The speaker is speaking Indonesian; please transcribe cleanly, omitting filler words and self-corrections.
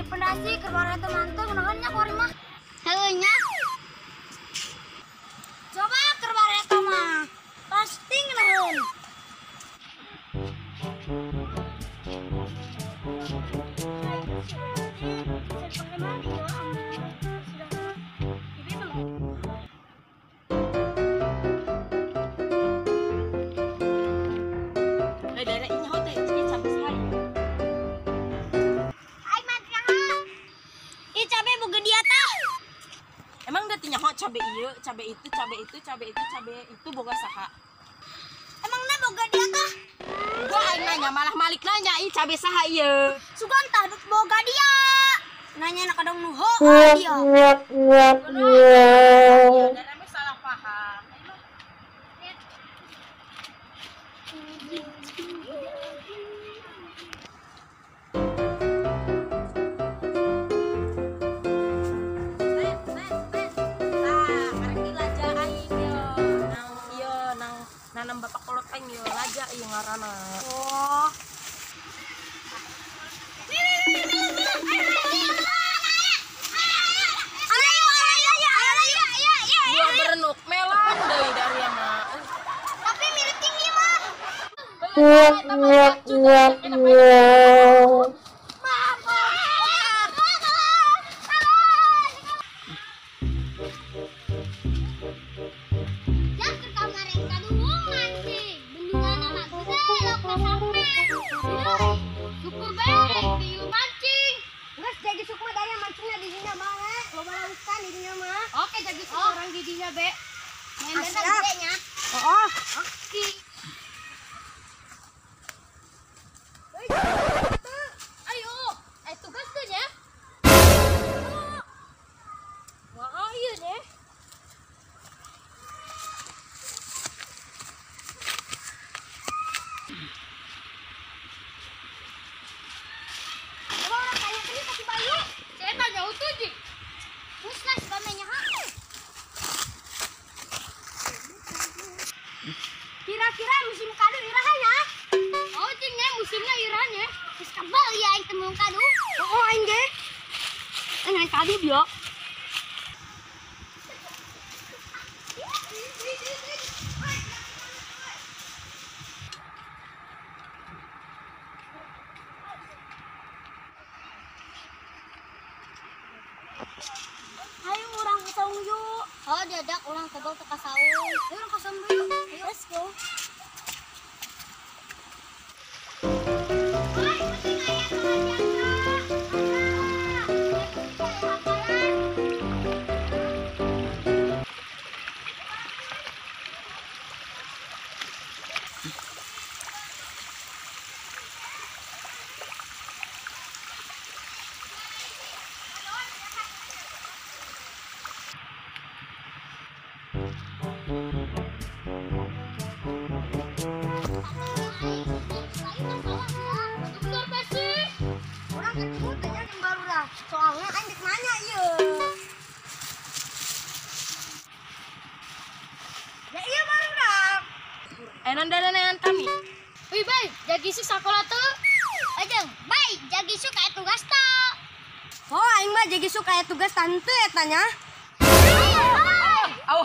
pendasi keluar itu mantu nahannya kori mah. Heunya. Coba keluar itu mah. Pasti nahan. Emang udah tinyaho cabe ieu, cabe itu boga saha? Emang na boga dia tah? Gua aing nanya malah malik nanya ih cabe saha ieu. Sugan tah boga dia. Nanya na kadang nuho dia. Dan emang salah paham. Nanam bapak koloteng yo laja ieu ngaranna. Oh. Buah Bernuk Melon deui dari mah. Tapi mirip tinggi mah. Oke, jadi orang giginya, Be. Main bentar gedenya. Oh. Oke. Ayo, tugas tuh ya. Wah, iya deh. Coba orang tanya tadi kasih bayu. Saya tanya utuh, Ji. Puslas bamenya ha. Kira-kira musim kadu irahanya? Oh, cingnya musimnya irahnya. Terus kabel ya yang temu kadu. Oh, aing ge. Enggak kadu bio. Ayo orang kasang yuk. Oh, dadak orang tebal ke kasaung. Ayo orang kasang yuk. Ayo, let's go. Soalnya kan nanya iya. Ya iya baru dah. Nandananan kami. Wih bay, jagi su sakola tuh. Ajeng, bay, jagi su kayak tugas tuh. Oh, aing mah jagi su kayak tugas tante ya tanya. Au.